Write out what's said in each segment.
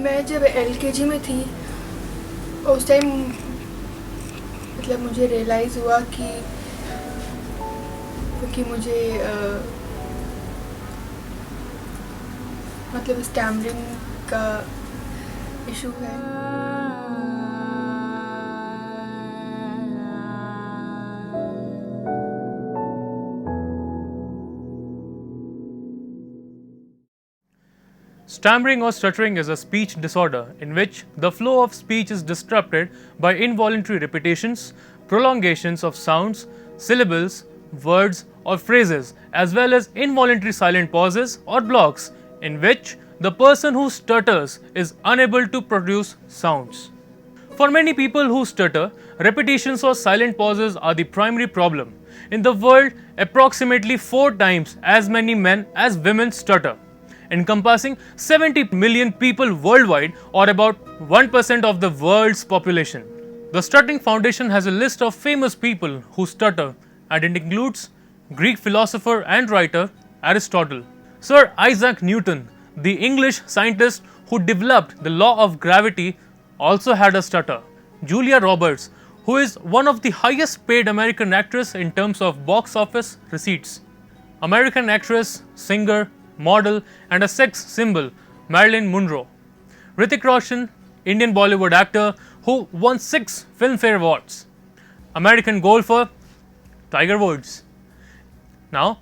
मैं जब एलकेजी में थी उस टाइम मतलब मुझे रियलाइज़ हुआ कि मुझे मतलब स्टैमरिंग का इशू है। Stammering or stuttering is a speech disorder in which the flow of speech is disrupted by involuntary repetitions, prolongations of sounds, syllables, words, or phrases, as well as involuntary silent pauses or blocks in which the person who stutters is unable to produce sounds. For many people who stutter, repetitions or silent pauses are the primary problem. In the world, approximately 4 times as many men as women stutter, encompassing 70 million people worldwide, or about 1% of the world's population. The Stuttering Foundation has a list of famous people who stutter, and it includes Greek philosopher and writer Aristotle, Sir Isaac Newton, the English scientist who developed the law of gravity, also had a stutter. Julia Roberts, who is one of the highest paid American actresses in terms of box office receipts. American actress, singer, model, and a sex symbol, Marilyn Monroe. Hrithik Roshan, Indian Bollywood actor who won 6 Filmfare Awards. American golfer, Tiger Woods. Now,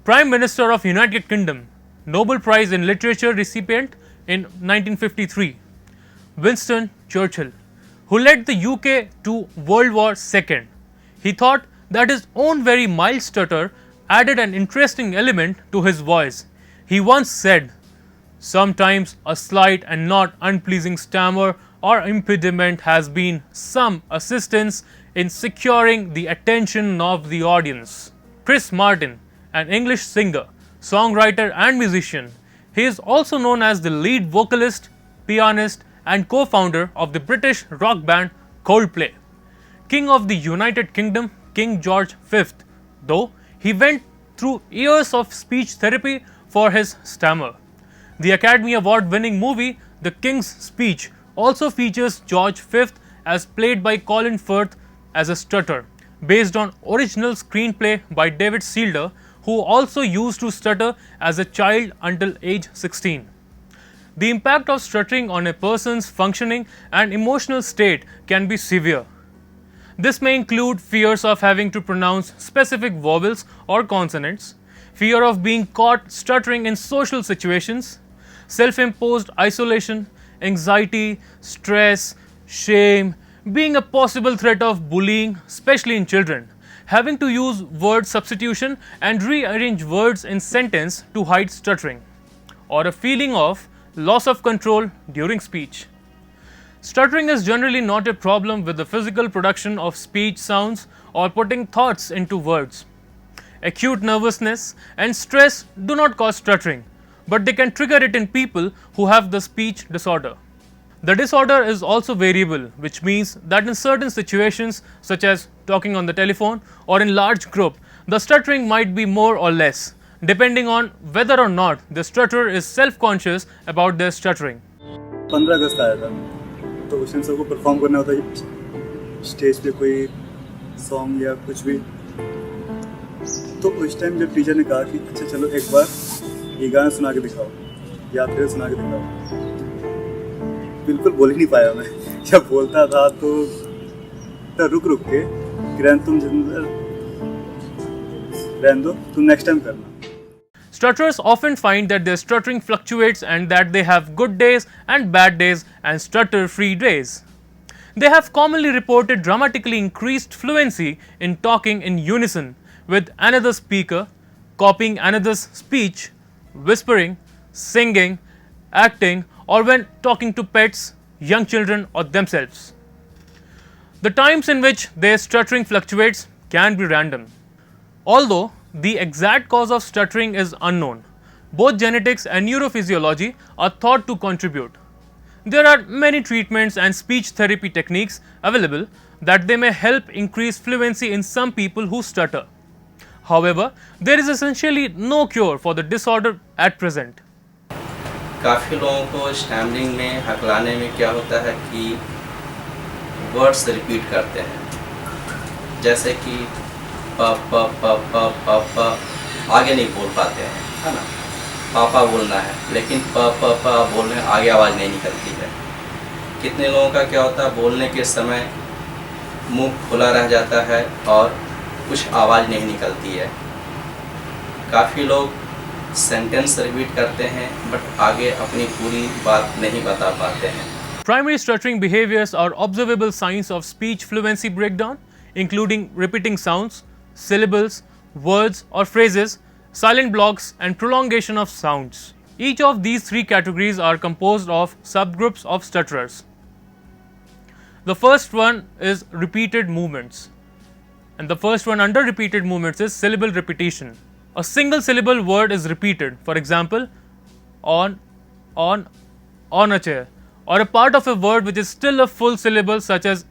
Prime Minister of United Kingdom, Nobel Prize in Literature recipient in 1953, Winston Churchill, who led the UK to World War II. He thought that his own very mild stutter added an interesting element to his voice. He once said, "Sometimes a slight and not unpleasing stammer or impediment has been some assistance in securing the attention of the audience." Chris Martin, an English singer, songwriter and musician, he is also known as the lead vocalist, pianist, and co-founder of the British rock band Coldplay. King of the United Kingdom, King George V, though he went through years of speech therapy for his stammer. The Academy Award winning movie The King's Speech also features George V as played by Colin Firth as a stutter, based on original screenplay by David Sealder, who also used to stutter as a child until age 16. The impact of stuttering on a person's functioning and emotional state can be severe. This may include fears of having to pronounce specific vowels or consonants, fear of being caught stuttering in social situations, self-imposed isolation, anxiety, stress, shame, being a possible threat of bullying, especially in children, having to use word substitution and rearrange words in sentence to hide stuttering, or a feeling of loss of control during speech. Stuttering is generally not a problem with the physical production of speech sounds or putting thoughts into words. Acute nervousness and stress do not cause stuttering, but they can trigger it in people who have the speech disorder. The disorder is also variable, which means that in certain situations, such as talking on the telephone or in large group, the stuttering might be more or less, depending on whether or not the stutterer is self-conscious about their stuttering. 15 अगस्त आया था, तो उस दिन सबको perform करना होता है stage पे कोई सॉन्ग या कुछ भी। तो उस टाइम जब टीचर ने कहा कि अच्छा चलो एक बार ये गाना सुना के दिखाओ या फिर सुना के दिखाओ, बिल्कुल बोल ही नहीं पाया मैं। जब बोलता था तो रुक रुक के तुम नेक्स्ट टाइम करना। Stutterers often find that their stuttering fluctuates and that they have good days and bad days and stutter-free days. They have commonly reported dramatically increased fluency in talking in unison with another speaker, copying another's speech, whispering, singing, acting, or when talking to pets, young children, or themselves. The times in which their stuttering fluctuates can be random. Although the exact cause of stuttering is unknown, both genetics and neurophysiology are thought to contribute. There are many treatments and speech therapy techniques available that they may help increase fluency in some people who stutter. However, there is essentially no cure for the disorder at present. काफ़ी लोगों को stammering में, हकलाने में क्या होता है कि words repeat करते हैं, जैसे कि प प प प प प आगे नहीं बोल पाते हैं, है ना। पापा बोलना है लेकिन प प प बोलने आगे आवाज़ नहीं निकलती है। कितने लोगों का क्या होता है, बोलने के समय मुंह खुला रह जाता है और कुछ आवाज़ नहीं निकलती है। काफ़ी लोग सेंटेंस रिपीट करते हैं बट आगे अपनी पूरी बात नहीं बता पाते हैं। Primary stuttering behaviors are observable signs of speech fluency breakdown, including repeating sounds, syllables, words or phrases, silent blocks, and prolongation of sounds. Each of these three categories are composed of subgroups of stutterers. The first one is repeated movements, and the first one under repeated movements is syllable repetition. A single syllable word is repeated, for example, on a chair, or a part of a word which is still a full syllable such as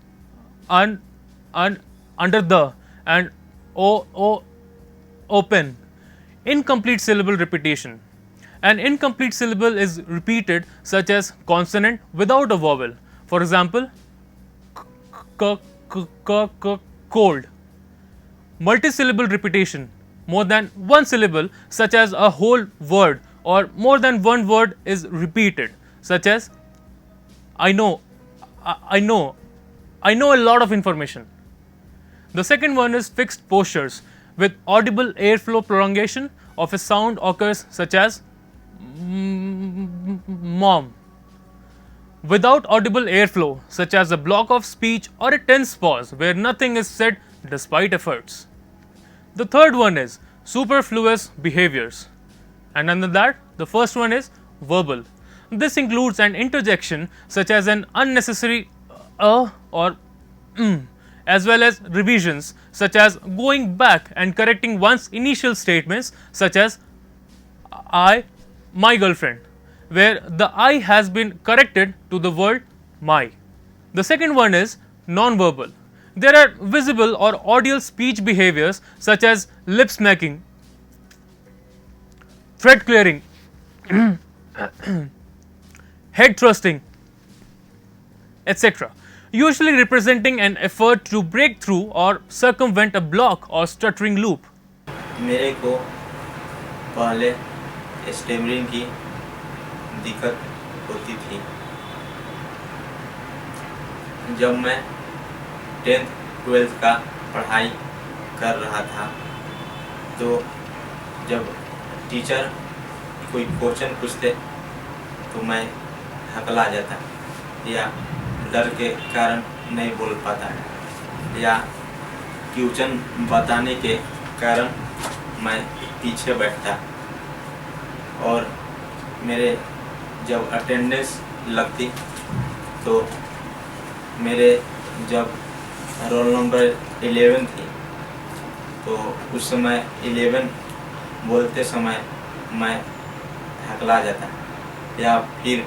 under the and open. Incomplete syllable repetition. An incomplete syllable is repeated such as consonant without a vowel, for example, cold. Multisyllable repetition, more than one syllable such as a whole word or more than one word is repeated, such as I know a lot of information. The second one is fixed postures with audible airflow prolongation of a sound occurs such as mom. Without audible airflow such as a block of speech or a tense pause where nothing is said despite efforts. The third one is superfluous behaviors, and under that the first one is verbal. This includes an interjection such as an unnecessary or as well as revisions such as going back and correcting one's initial statements such as my girlfriend, where the I has been corrected to the word my. The second one is non-verbal. There are visible or audial speech behaviors such as lip smacking, thread clearing, head thrusting, etc., usually representing an effort to break through or circumvent a block or stuttering loop. मेरे को पहले stammering की दिक्कत होती थी। जब मैं 10th 12th का पढ़ाई कर रहा था तो जब टीचर कोई क्वेश्चन पूछते तो मैं हकला जाता या डर के कारण नहीं बोल पाता या क्वेश्चन बताने के कारण मैं पीछे बैठता और मेरे जब अटेंडेंस लगती तो मेरे जब रोल नंबर 11 थी तो उस समय 11 बोलते समय मैं हकला जाता या फिर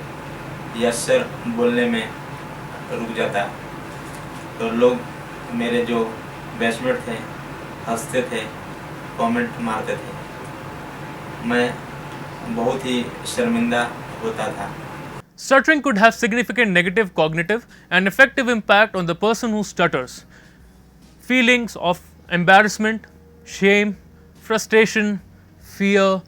यस सर बोलने में रुक जाता तो लोग मेरे जो बैचमेट थे हंसते थे, कमेंट मारते थे। मैं बहुत ही शर्मिंदा होता था। Stuttering could have significant negative cognitive and affective impact on the person who stutters. Feelings of embarrassment, shame, frustration, fear,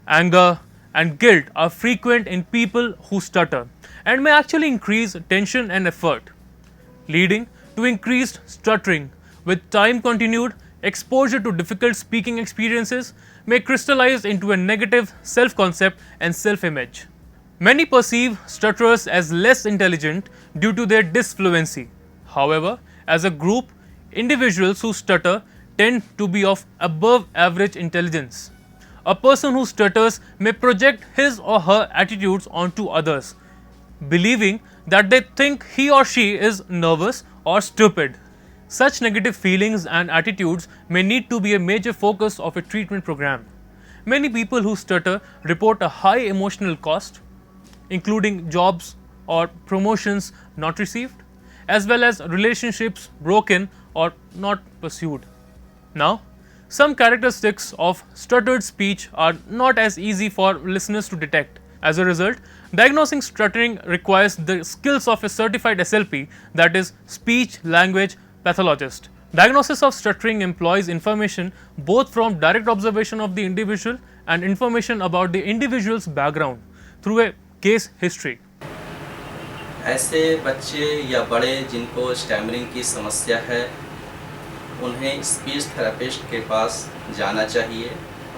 anger, and guilt are frequent in people who stutter and may actually increase tension and effort, leading to increased stuttering. With time continued, exposure to difficult speaking experiences may crystallize into a negative self-concept and self-image. Many perceive stutterers as less intelligent due to their disfluency. However, as a group, individuals who stutter tend to be of above average intelligence. A person who stutters may project his or her attitudes onto others, believing that they think he or she is nervous or stupid. Such negative feelings and attitudes may need to be a major focus of a treatment program. Many people who stutter report a high emotional cost, including jobs or promotions not received, as well as relationships broken or not pursued. Now, some characteristics of stuttered speech are not as easy for listeners to detect, As a result, diagnosing stuttering requires the skills of a certified SLP, that is, speech language pathologist. Diagnosis of stuttering employs information both from direct observation of the individual and information about the individual's background through a case history. ऐसे बच्चे या बड़े जिनको stammering की समस्या है, उन्हें speech therapist के पास जाना चाहिए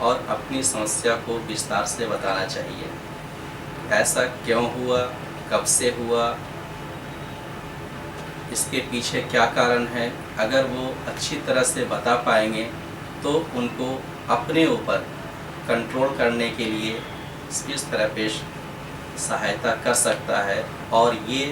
और अपनी समस्या को विस्तार से बताना चाहिए। ऐसा क्यों हुआ, कब से हुआ, इसके पीछे क्या कारण है। अगर वो अच्छी तरह से बता पाएंगे तो उनको अपने ऊपर कंट्रोल करने के लिए स्पीच थेरेपिस्ट सहायता कर सकता है और ये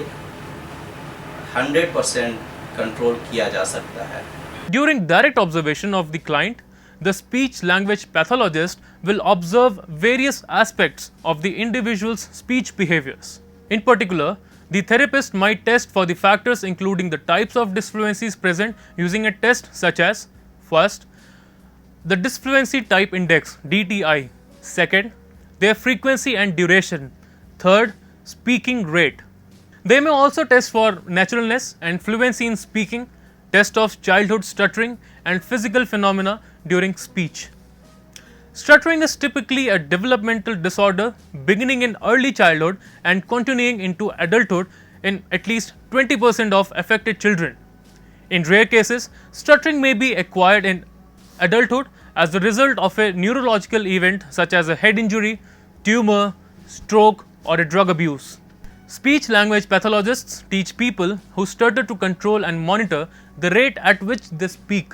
100% कंट्रोल किया जा सकता है। During direct observation of the client, the speech language pathologist will observe various aspects of the individual's speech behaviors. In particular, the therapist might test for the factors including the types of disfluencies present using a test such as: first, the disfluency type index DTI; second, their frequency and duration; third, speaking rate. They may also test for naturalness and fluency in speaking, test of childhood stuttering and physical phenomena during speech. Stuttering is typically a developmental disorder beginning in early childhood and continuing into adulthood in at least 20% of affected children. In rare cases, stuttering may be acquired in adulthood as the result of a neurological event such as a head injury, tumor, stroke, or a drug abuse. Speech language pathologists teach people who stutter to control and monitor the rate at which they speak.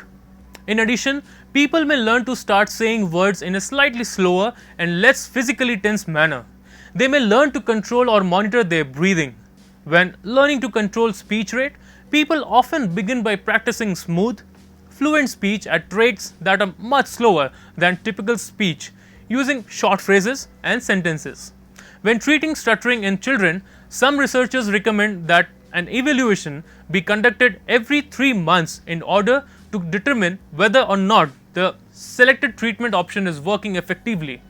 In addition, people may learn to start saying words in a slightly slower and less physically tense manner. They may learn to control or monitor their breathing. When learning to control speech rate, people often begin by practicing smooth, fluent speech at rates that are much slower than typical speech, using short phrases and sentences. When treating stuttering in children, some researchers recommend that an evaluation be conducted every 3 months in order to determine whether or not the selected treatment option is working effectively.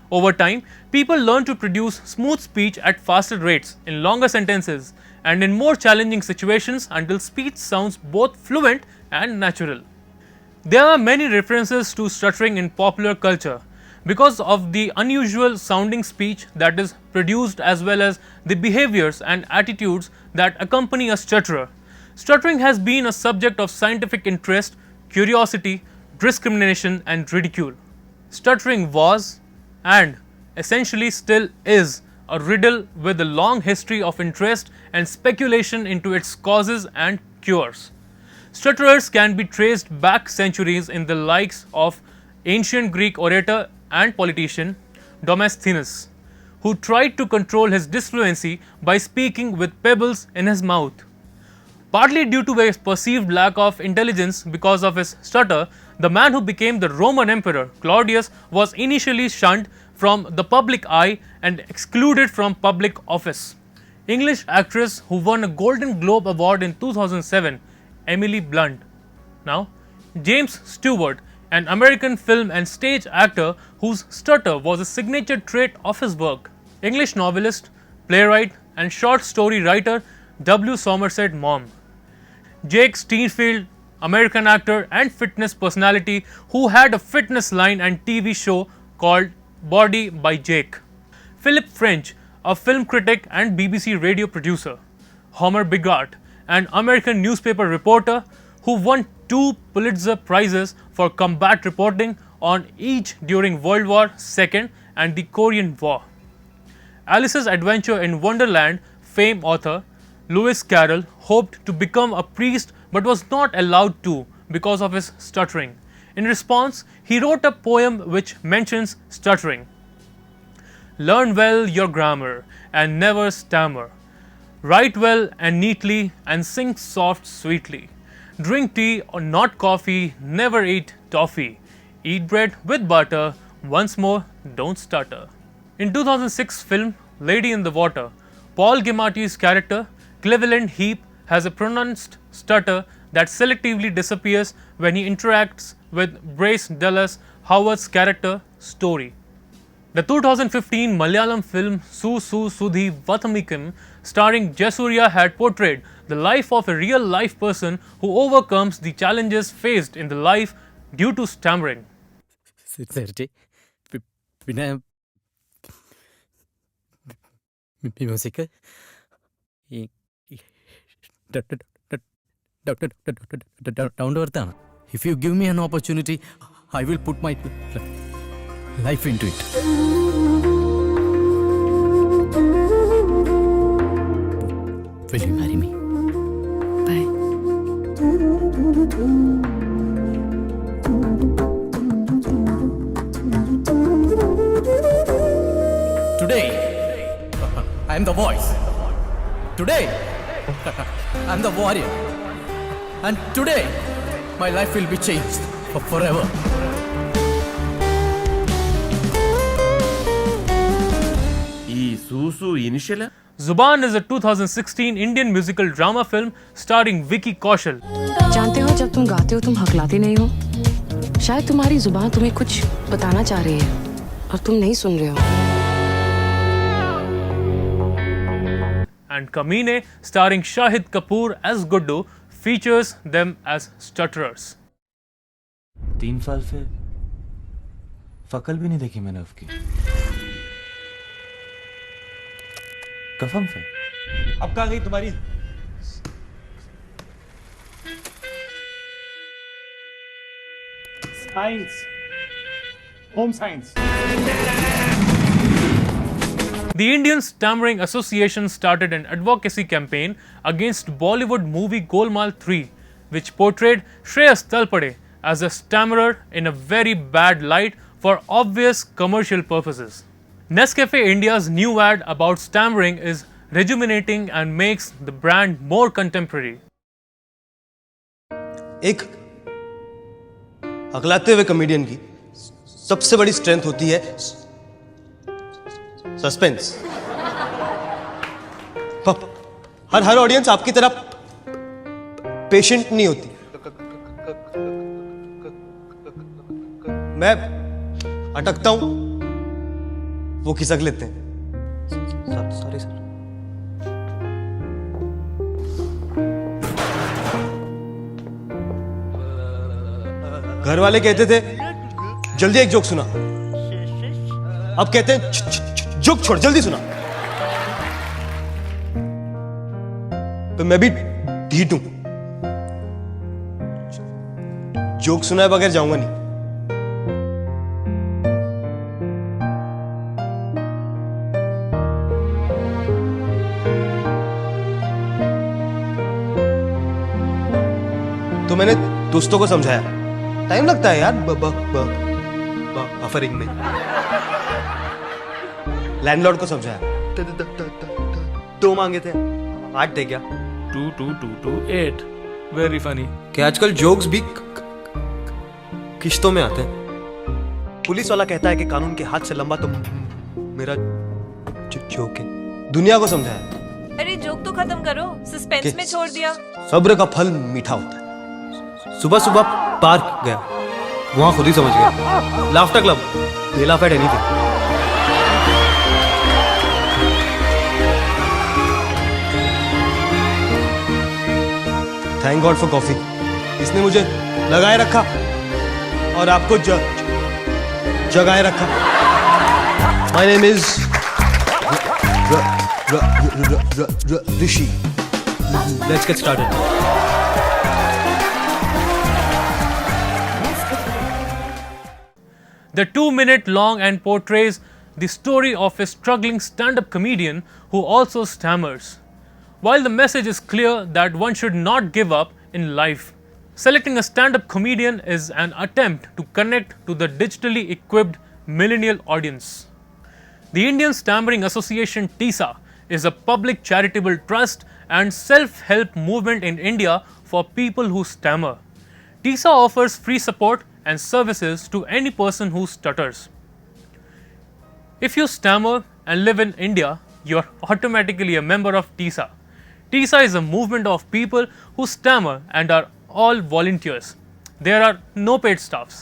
Over time, people learn to produce smooth speech at faster rates, in longer sentences, and in more challenging situations until speech sounds both fluent and natural. There are many references to stuttering in popular culture because of the unusual sounding speech that is produced as well as the behaviors and attitudes that accompany a stutterer. Stuttering has been a subject of scientific interest, curiosity, discrimination, and ridicule. Stuttering was and essentially still is a riddle with a long history of interest and speculation into its causes and cures. Stutterers can be traced back centuries in the likes of ancient Greek orator and politician Demosthenes, who tried to control his disfluency by speaking with pebbles in his mouth. Partly due to a perceived lack of intelligence because of his stutter, the man who became the Roman Emperor Claudius was initially shunned from the public eye and excluded from public office. English actress who won a Golden Globe Award in 2007, Emily Blunt. Now, James Stewart, an American film and stage actor whose stutter was a signature trait of his work. English novelist, playwright, and short story writer W. Somerset Maugham. Jake Steinfeld, American actor and fitness personality who had a fitness line and TV show called Body by Jake. Philip French, a film critic and BBC radio producer. Homer Bigart, an American newspaper reporter who won 2 Pulitzer Prizes for combat reporting on each during World War II and the Korean War. Alice's Adventure in Wonderland fame author Lewis Carroll hoped to become a priest but was not allowed to because of his stuttering. In response, he wrote a poem which mentions stuttering. Learn well your grammar and never stammer. Write well and neatly and sing soft sweetly. Drink tea or not coffee, never eat toffee. Eat bread with butter, once more don't stutter. In 2006 film Lady in the Water, Paul Giamatti's character Cleveland Heap has a pronounced stutter that selectively disappears when he interacts with Bryce Dallas Howard's character Story. The 2015 Malayalam film Su Su Sudhi Vathamikam, starring Jayasuriya, had portrayed the life of a real-life person who overcomes the challenges faced in the life due to stammering. Sincerity. പിന്നെ music ഈ down to എർത്താണ്. If you give me an opportunity I will put my life into it. Will you marry me? Bye. Today, I am the voice. Today, I am the warrior. And today, my life will be changed forever. ഈ സൂസു ഇനിഷ്യല Zuban is a 2016 Indian musical drama film starring Vicky Kaushal. जानते हो जब तुम गाते हो तुम हकलाते नहीं हो. शायद तुम्हारी जुबान तुम्हें कुछ बताना चाह रही है और तुम नहीं सुन रहे हो. And Kamine, starring Shahid Kapoor as Guddu, features them as stutterers. 3 साल से फकल भी नहीं देखी मैंने उसकी. कसम से. अब कहाँ गई तुम्हारी science, home science. The Indian Stammering Association started an advocacy campaign against Bollywood movie Golmaal 3, which portrayed Shreyas Talpade as a stammerer in a very bad light for obvious commercial purposes. Nescafe India's new ad about stammering is rejuvenating and makes the brand more contemporary. एक हकलाते हुए comedian की सबसे बड़ी strength होती है suspense. हर audience आपकी तरह patient नहीं होती. मैं अटकता हूं, वो खिसक लेते हैं. Sorry sir. घर वाले कहते थे जल्दी एक जोक सुना, अब कहते हैं जोक छोड़ जल्दी सुना. तो मैं भी ढीठ हूं, जोक सुनाए बगैर जाऊंगा नहीं. तो मैंने दोस्तों को समझाया, टाइम लगता है यार बफरिंग में. लैंडलॉर्ड को समझाया, 2 मांगे थे 8 दे गया. 2 2 2 2 8 वेरी फनी. कि आजकल जोक्स भी किश्तों में आते हैं. पुलिस वाला कहता है कि कानून के हाथ से लंबा तो मेरा जोक है. दुनिया को समझाया. अरे जोक तो खत्म करो, सस्पेंस में छोड़ दिया. सब्र का फल मीठा होता है. सुबह सुबह पार्क गया, वहां खुद ही समझ गया. Laughter club, they laugh at anything. Thank God for coffee. इसने मुझे लगाए रखा और आपको जगाए रखा. My name is Rishi. Let's get started. The 2-minute long and portrays the story of a struggling stand-up comedian who also stammers. While the message is clear that one should not give up in life, selecting a stand-up comedian is an attempt to connect to the digitally equipped millennial audience. The Indian Stammering Association TISA is a public charitable trust and self-help movement in India for people who stammer. TISA offers free support and services to any person who stutters. If you stammer and live in India, you are automatically a member of TISA. TISA is a movement of people who stammer and are all volunteers. There are no paid staffs.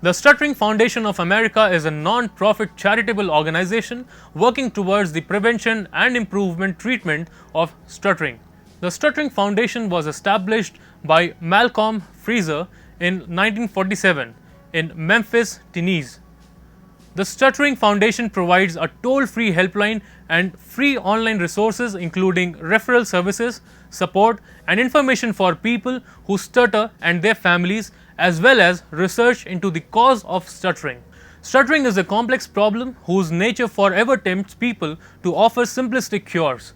The Stuttering Foundation of America is a non-profit charitable organization working towards the prevention and improvement treatment of stuttering. The Stuttering Foundation was established by Malcolm Fraser in 1947 in Memphis, Tennessee. The Stuttering Foundation provides a toll-free helpline and free online resources including referral services, support and information for people who stutter and their families, as well as research into the cause of stuttering. Stuttering is a complex problem whose nature forever tempts people to offer simplistic cures.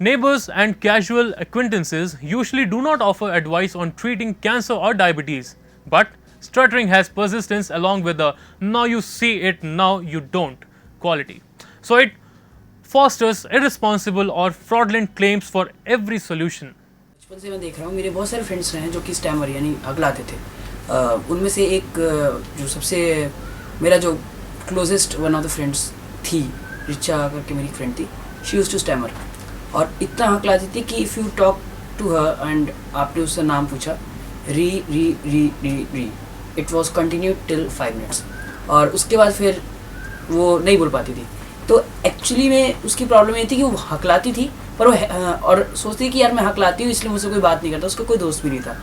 Neighbors and casual acquaintances usually do not offer advice on treating cancer or diabetes, but stuttering has persistence along with the now you see it, now you don't quality. So it fosters irresponsible or fraudulent claims for every solution. बचपन से मैं देख रहा हूँ, मेरे बहुत सारे friends हैं जो कि स्टैमर यानी हकलाते थे। उनमें से एक जो सबसे मेरा जो closest one of the friends थी, रिचा करके मेरी फ्रेंड थी, शी यूज्ड टू स्टैमर और इतना हकलाती थी कि if you talk to her and आपने उसका नाम पूछा, री री री री री, it was continued till 5 minutes और उसके बाद फिर वो नहीं बोल पाती थी। तो एक्चुअली में उसकी प्रॉब्लम ये थी कि वो हकलाती थी पर वो और सोचती कि यार मैं हकलाती हूँ इसलिए मुझसे कोई बात नहीं करता, उसका कोई दोस्त भी नहीं था।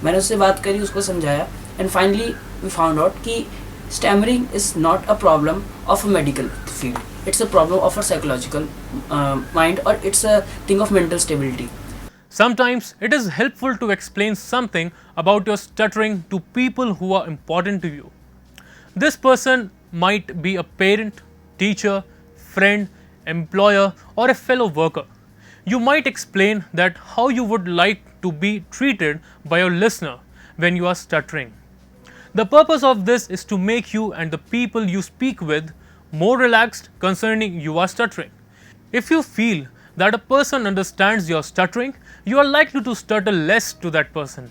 मैंने उससे बात करी, उसको समझाया and finally we found out कि stammering is not a problem of a medical field, it's a problem of a psychological mind और it's a thing of mental stability. Sometimes it is helpful to explain something about your stuttering to people who are important to you. This person might be a parent, teacher, friend, employer, or a fellow worker. You might explain that how you would like to be treated by your listener when you are stuttering. The purpose of this is to make you and the people you speak with more relaxed concerning you are stuttering. If you feel that a person understands your stuttering, you are likely to stutter less to that person.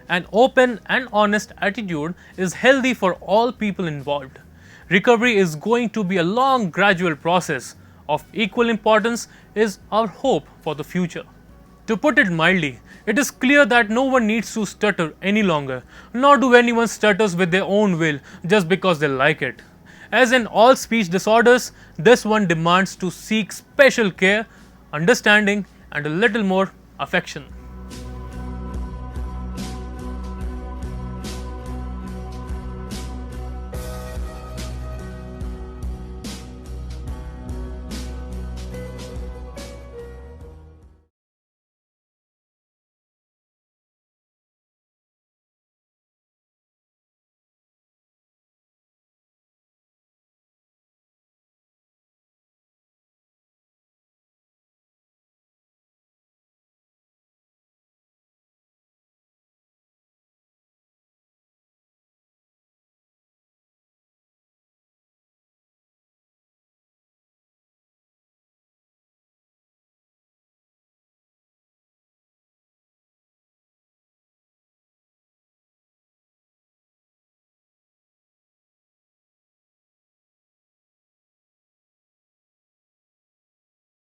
An open and honest attitude is healthy for all people involved. Recovery is going to be a long, gradual process. Of equal importance is our hope for the future. To put it mildly, it is clear that no one needs to stutter any longer, nor do anyone stutters with their own will just because they like it. As in all speech disorders, this one demands to seek special care, understanding, and a little more affection.